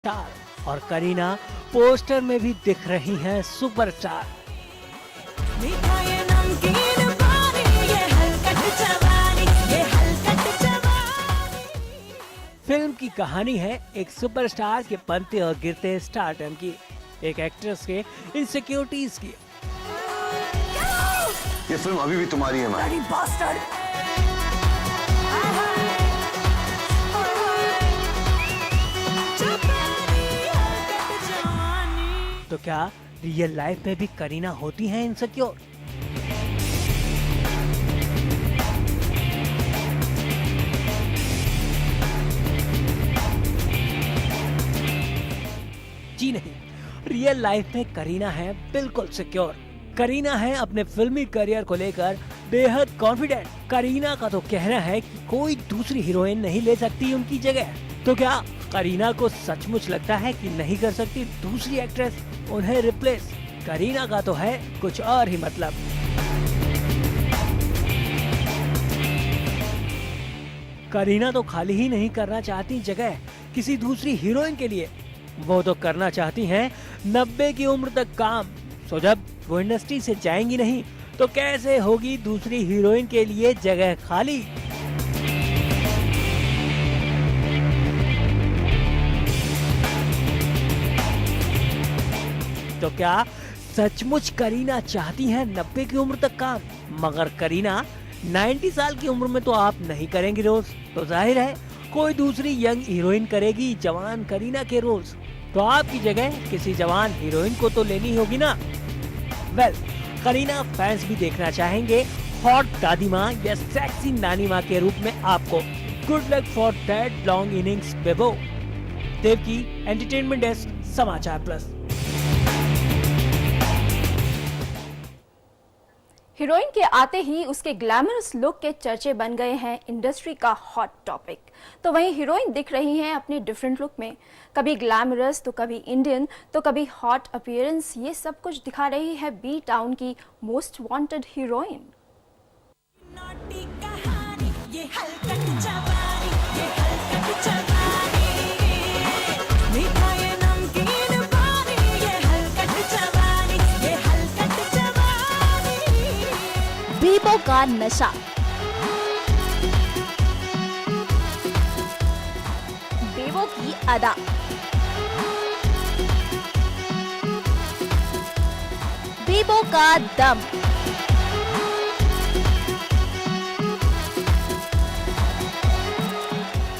Star और Kareena poster में भी दिख रही हैं सुपरस्टार। फिल्म की कहानी है एक सुपरस्टार के बनते और गिरते स्टारडम की, एक एक्ट्रेस के इनसिक्योरिटीज की। ये फिल्म अभी भी तुम्हारी है माही। तो क्या रियल लाइफ में भी करीना होती हैं इनसिक्योर? जी नहीं, रियल लाइफ में करीना है बिल्कुल सिक्योर। करीना है अपने फिल्मी करियर को लेकर बेहद कॉन्फिडेंट। करीना का तो कहना है कि कोई दूसरी हीरोइन नहीं ले सकती उनकी जगह। तो क्या करीना को सचमुच लगता है कि नहीं कर सकती दूसरी एक्ट्रेस उन्हें रिप्लेस? करीना का तो है कुछ और ही मतलब। करीना तो खाली ही नहीं करना चाहती जगह किसी दूसरी हीरोइन के लिए, वो तो करना चाहती हैं 90 की उम्र तक काम। तो जब वो इंडस्ट्री से जाएंगी नहीं तो कैसे होगी दूसरी हीरोइन के लिए जगह खाली? तो क्या सचमुच करीना चाहती हैं 90 की उम्र तक काम? मगर करीना 90 साल की उम्र में तो आप नहीं करेंगी रोल्स, तो जाहिर है कोई दूसरी यंग हीरोइन करेगी जवान करीना के रोल्स। तो आपकी जगह किसी जवान हीरोइन को तो लेनी होगी ना। वेल, करीना फैंस भी देखना चाहेंगे हॉट दादी माँ या सेक्सी नानी माँ के रूप में आपको। Good luck for that long innings Bebo. Devki, entertainment desk, Samachar Plus. Heroine के आते ही उसके ग्लैमरस लुक के चर्चे बन गए हैं इंडस्ट्री का हॉट टॉपिक। तो वहीं हीरोइन दिख रही हैं अपने डिफरेंट लुक में, कभी ग्लैमरस तो कभी इंडियन तो कभी हॉट अपीयरेंस। ये सब कुछ दिखा रही है बी टाउन की मोस्ट वांटेड हीरोइन। बेबो का नशा। बेबो की अदा। बेबो का दम।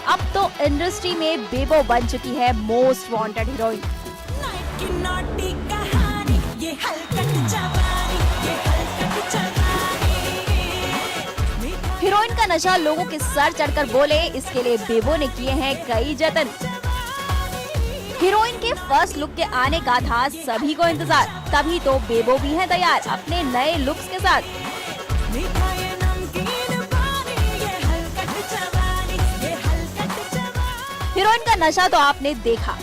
अब तो इंडस्ट्री में बेबो बन चुकी है मोस्ट वांटेड हीरोइन। हीरोइन का नशा लोगों के सर चढ़कर बोले, इसके लिए बेबो ने किए हैं कई जतन। हीरोइन के फर्स्ट लुक के आने का था सभी को इंतजार, तभी तो बेबो भी है तैयार अपने नए लुक्स के साथ। हीरोइन का नशा तो आपने देखा,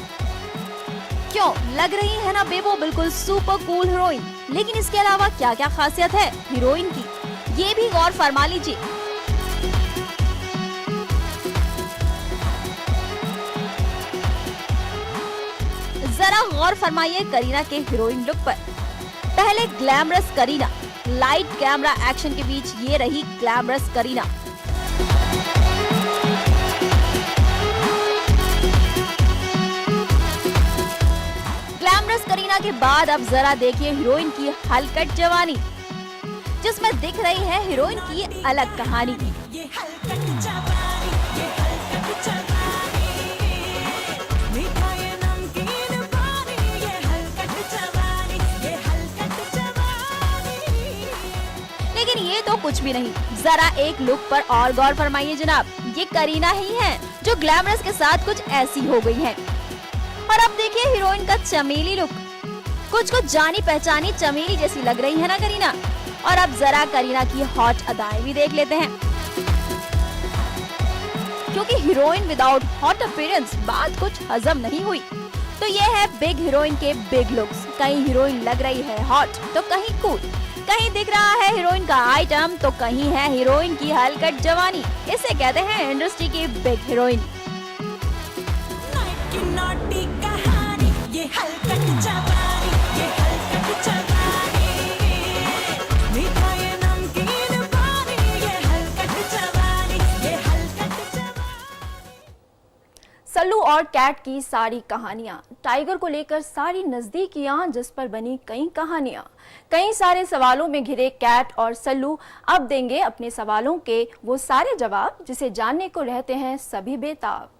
क्यों लग रही है ना बेबो बिल्कुल सुपर कूल हीरोइन। लेकिन इसके अलावा क्या क्या खासियत है हीरोइन की, ये भी गौर फरमा लीजिए। जरा गौर फरमाइए करीना के हीरोइन लुक पर। पहले glamorous Kareena, light camera action के बीच ये रही ग्लैमरस करीना। ग्लैमरस करीना के बाद अब जरा देखिए हीरोइन की हलकट जवानी, जिसमें दिख रही है हीरोइन की अलग कहानी। लेकिन ये तो कुछ भी नहीं, जरा एक लुक पर और गौर फरमाइए जनाब। ये करीना ही है जो ग्लैमरस के साथ कुछ ऐसी हो गई है। और अब देखिए हीरोइन का चमेली लुक, कुछ जानी पहचानी चमेली जैसी लग रही है ना करीना। और अब जरा करीना की हॉट अदाएं भी देख लेते हैं, क्योंकि हीरोइन विदाउट हॉट अपीयरेंस बात कुछ हजम नहीं हुई। तो ये है बिग हीरोइन के बिग लुक्स। कहीं हीरोइन लग रही है हॉट तो कहीं कूल, कहीं दिख रहा है हीरोइन का आइटम तो कहीं है हीरोइन की हलकट जवानी। इसे कहते हैं इंडस्ट्री की बिग हीरोइन। और कैट की सारी कहानियां, टाइगर को लेकर सारी नजदीकियां, जिस पर बनी कई कहानियां। कई सारे सवालों में घिरे कैट और सल्लू अब देंगे अपने सवालों के वो सारे जवाब जिसे जानने को रहते हैं सभी बेताब।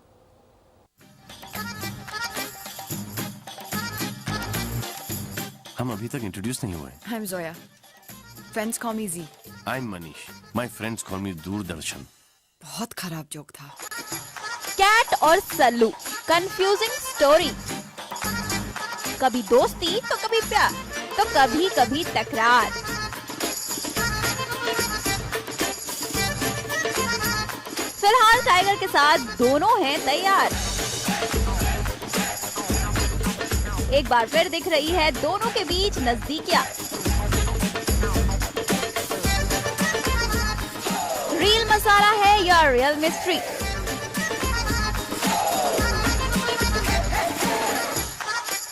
हम अभी तक इंट्रोड्यूस नहीं हुए। I'm Zoya. Friends call me Z. I'm Manish. My friends call me Doordarshan. बहुत खराब जोक था। कैट और सल्लू, कंफ्यूजिंग स्टोरी। कभी दोस्ती तो कभी प्यार, तो कभी कभी तकरार। फिलहाल टाइगर के साथ दोनों हैं तैयार। एक बार फिर दिख रही है दोनों के बीच नजदीकियां। रियल मसाला है या रियल मिस्ट्री?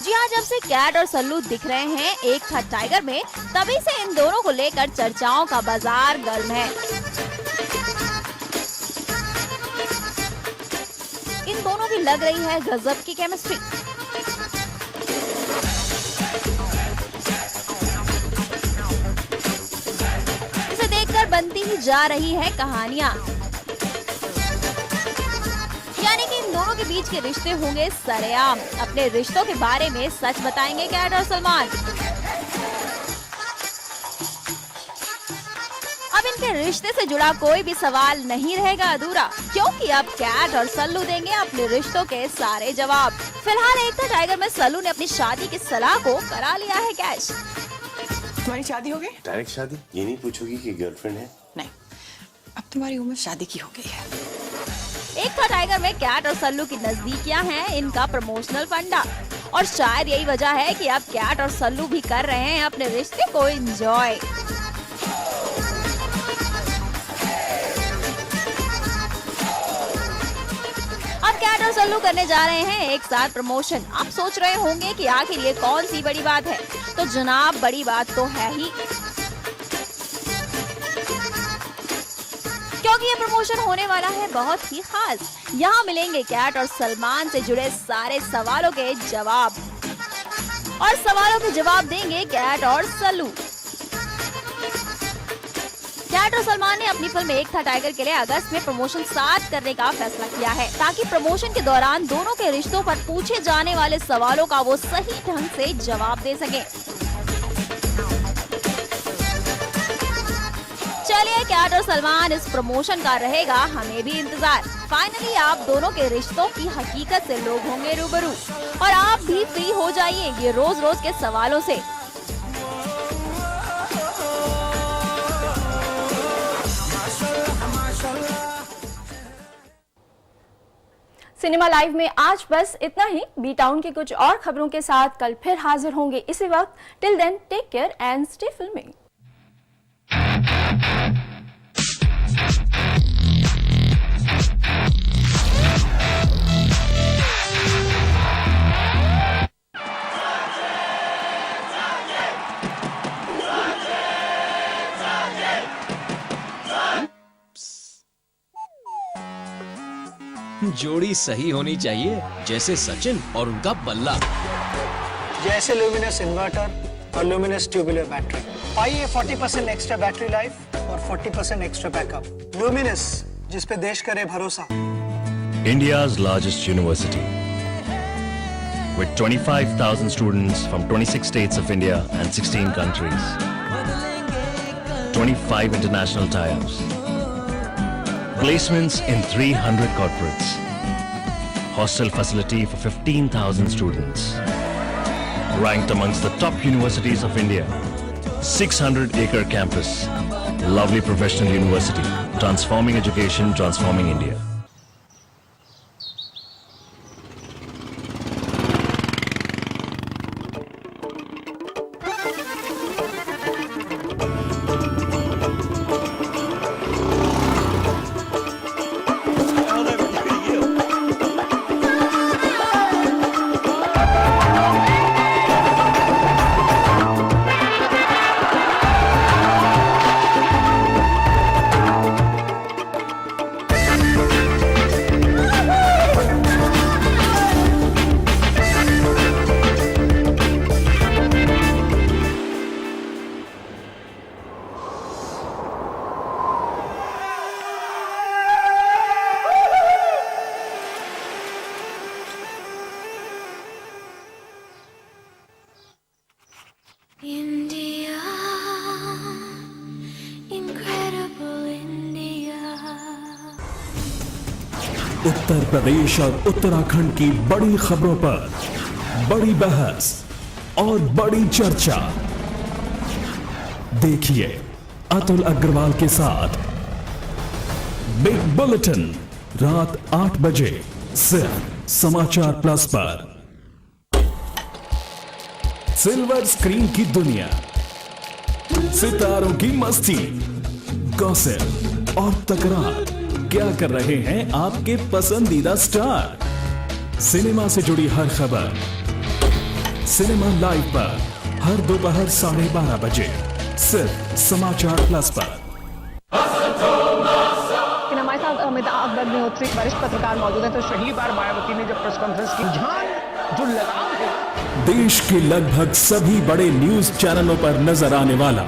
जी हाँ, जब से कैट और सल्लू दिख रहे हैं एक था टाइगर में, तभी से इन दोनों को लेकर चर्चाओं का बाजार गर्म है। इन दोनों की लग रही है गजब की केमिस्ट्री। इसे देखकर बनती ही जा रही है कहानियां, यानी कि इन दोनों के बीच के रिश्ते होंगे सरेआम। अपने रिश्तों के बारे में सच बताएंगे कैट और सलमान। अब इनके रिश्ते से जुड़ा कोई भी सवाल नहीं रहेगा अधूरा, क्योंकि अब कैट और सल्लू देंगे अपने रिश्तों के सारे जवाब। फिलहाल एक था टाइगर में सल्लू ने अपनी शादी की सलाह को करा लिया है कैश। तुम्हारी शादी हो गई? डायरेक्ट शादी? ये नहीं पूछोगी कि गर्लफ्रेंड है? नहीं, अब तुम्हारी उम्र शादी की हो गई है। एक था टाइगर में कैट और सल्लू की नजदीकियां हैं इनका प्रमोशनल फंडा, और शायद यही वजह है कि अब कैट और सल्लू भी कर रहे हैं अपने रिश्ते को एंजॉय। अब कैट और सल्लू करने जा रहे हैं एक साथ प्रमोशन। आप सोच रहे होंगे कि आखिर ये कौन सी बड़ी बात है, तो जनाब बड़ी बात तो है ही, क्योंकि ये प्रमोशन होने वाला है बहुत ही खास। यहाँ मिलेंगे कैट और सलमान से जुड़े सारे सवालों के जवाब, और सवालों के जवाब देंगे कैट और सल्लू। कैट और सलमान ने अपनी फिल्म एक था टाइगर के लिए अगस्त में प्रमोशन साथ करने का फैसला किया है, ताकि प्रमोशन के दौरान दोनों के रिश्तों पर पूछे जाने वाले सवालों का वो सही ढंग से जवाब दे सके। चलिए, कैट और सलमान इस प्रमोशन का रहेगा हमें भी इंतजार। फाइनली आप दोनों के रिश्तों की हकीकत से लोग होंगे रूबरू, और आप भी फ्री हो जाइए ये रोज रोज के सवालों से। सिनेमा लाइव में आज बस इतना ही। बी टाउन की कुछ और खबरों के साथ कल फिर हाजिर होंगे इसी वक्त। Till then, take care and stay filming. जोड़ी सही होनी चाहिए, जैसे सचिन और उनका बल्ला। जैसे ल्यूमिनस इन्वर्टर और ल्यूमिनस ट्यूबुलर बैटरी। पाइए 40% एक्स्ट्रा बैटरी लाइफ और 40% एक्स्ट्रा बैकअप। ल्यूमिनस, जिस पे देश करे भरोसा। India's largest university, with 25,000 students from 26 states of India and 16 countries. 25 international tie-ups. Placements in 300 corporates. Hostel facility for 15,000 students. Ranked amongst the top universities of India. 600-acre campus. Lovely professional university. Transforming education, transforming India. India, incredible India. Uttar Pradesh और उत्तराखंड की बड़ी खबरों पर बड़ी बहस और बड़ी चर्चा। देखिए अतुल अग्रवाल के साथ बिग बुलेटिन रात 8 बजे सिर्फ समाचार प्लस पर। सिल्वर स्क्रीन की दुनिया, सितारों की मस्ती, गॉसिप और तकरार। क्या कर रहे हैं आपके पसंदीदा स्टार? सिनेमा से जुड़ी हर खबर सिनेमा लाइव पर हर दोपहर 12:30 बजे सिर्फ समाचार प्लस पर। हमारे साथ अमिताभ अग्निहोत्री वरिष्ठ पत्रकार मौजूद है। तो पहली बार मायावती ने जब प्रेस कॉन्फ्रेंस की, जो लगाव है देश के लगभग सभी बड़े न्यूज चैनलों पर नजर आने वाला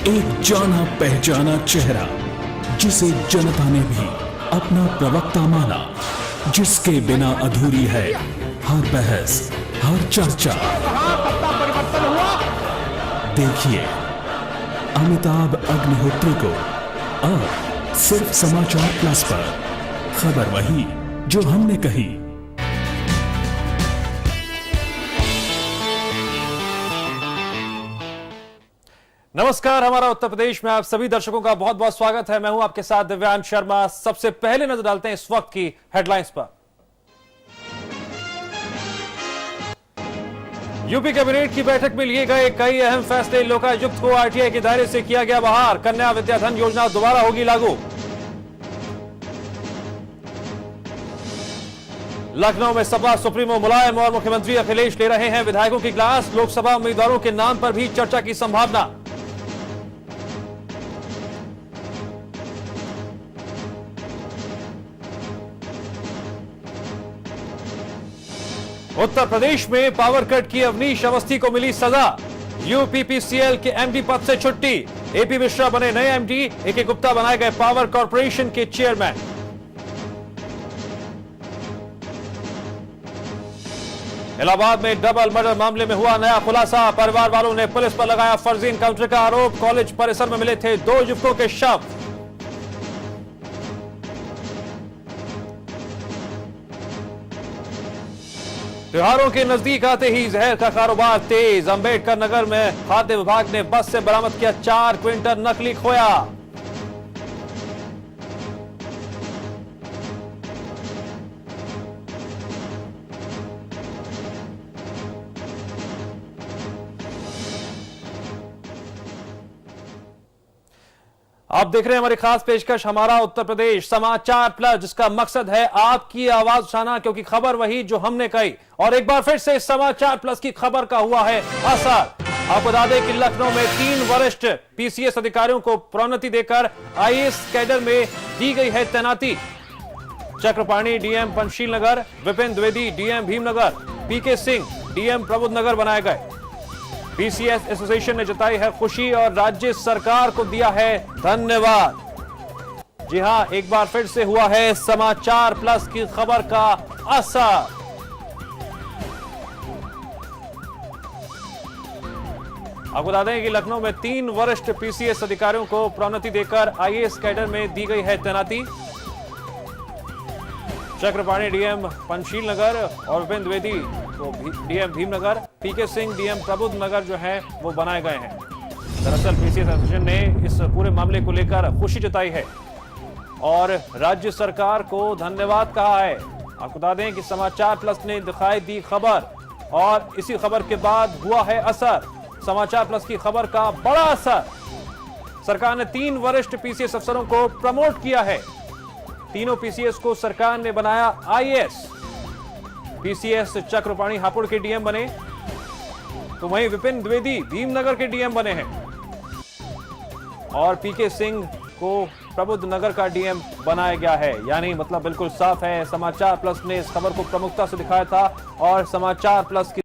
एक जाना पहचाना चेहरा, जिसे जनता ने भी अपना प्रवक्ता माना, जिसके बिना अधूरी है हर बहस हर चर्चा। परिवर्तन हुआ। देखिए अमिताभ अग्निहोत्री को अब सिर्फ समाचार प्लस पर। खबर वही जो हमने कही। नमस्कार, हमारा उत्तर प्रदेश में आप सभी दर्शकों का बहुत बहुत स्वागत है। मैं हूं आपके साथ दिव्यांश शर्मा। सबसे पहले नजर डालते हैं इस वक्त की हेडलाइंस पर। यूपी कैबिनेट की बैठक में लिए गए कई अहम फैसले। लोकायुक्त को आरटीआई के दायरे से किया गया बाहर। कन्या विद्याधन योजना दोबारा होगी लागू। लखनऊ में सपा सुप्रीमो मुलायम और मुख्यमंत्री अखिलेश ले रहे हैं विधायकों की क्लास। लोकसभा उम्मीदवारों के नाम पर भी चर्चा की संभावना। उत्तर प्रदेश में पावर कट की अवनीश अवस्थी को मिली सजा। यूपीपीसीएल के एमडी पद से छुट्टी। एपी मिश्रा बने नए एमडी। एके गुप्ता बनाए गए पावर कॉर्पोरेशन के चेयरमैन। इलाहाबाद में डबल मर्डर मामले में हुआ नया खुलासा। परिवार वालों ने पुलिस पर लगाया फर्जी एनकाउंटर का आरोप। कॉलेज परिसर में मिले थे 2 युवकों के शव। त्योहारों के नजदीक आते ही जहर का कारोबार तेज। अंबेडकर नगर में खाद्य विभाग ने बस से बरामद किया 4 क्विंटल नकली खोया। आप देख रहे हैं हमारी खास पेशकश हमारा उत्तर प्रदेश समाचार प्लस, जिसका मकसद है आपकी आवाज उठाना, क्योंकि खबर वही जो हमने कही। और एक बार फिर से समाचार प्लस की खबर का हुआ है असर। आपको बता दें कि लखनऊ में 3 वरिष्ठ पीसीएस अधिकारियों को प्रोन्नति देकर आईएएस कैडर में दी गई है तैनाती। चक्रपाणी डीएम पंचशील नगर, विपिन द्विवेदी डीएम भीमनगर, पीके सिंह डीएम प्रबुद्धनगर बनाए गए। पीसीएस एसोसिएशन ने जताई है खुशी और राज्य सरकार को दिया है धन्यवाद। जी हां, एक बार फिर से हुआ है समाचार प्लस की खबर का असर। आपको बता दें कि लखनऊ में 3 वरिष्ठ पीसीएस अधिकारियों को प्रोन्नति देकर आईएएस कैडर में दी गई है तैनाती। चक्रपाणी डीएम पंचशील नगर और विपिन द्विवेदी तो डीएम भीमनगर, पीके सिंह डीएम प्रबुद्धनगर जो है वो बनाए गए हैं। दरअसल पीसीएस एसोसिएशन ने इस पूरे मामले को लेकर खुशी जताई है और राज्य सरकार को धन्यवाद कहा है। आपको बता दें कि समाचार प्लस ने दिखाई दी खबर और इसी खबर के बाद हुआ है असर। समाचार प्लस की खबर का बड़ा असर। सरकार ने 3 वरिष्ठ पीसीएस अफसरों को प्रमोट किया है। तीनों पीसीएस को सरकार ने बनाया आईएएस। पीसीएस चक्रपाणी हापुड़ के डीएम बने, तो वहीं विपिन द्विवेदी भीमनगर के डीएम बने हैं और पीके सिंह को प्रबुद्धनगर का डीएम बनाया गया है। यानी मतलब बिल्कुल साफ है, समाचार प्लस ने इस खबर को प्रमुखता से दिखाया था और समाचार प्लस की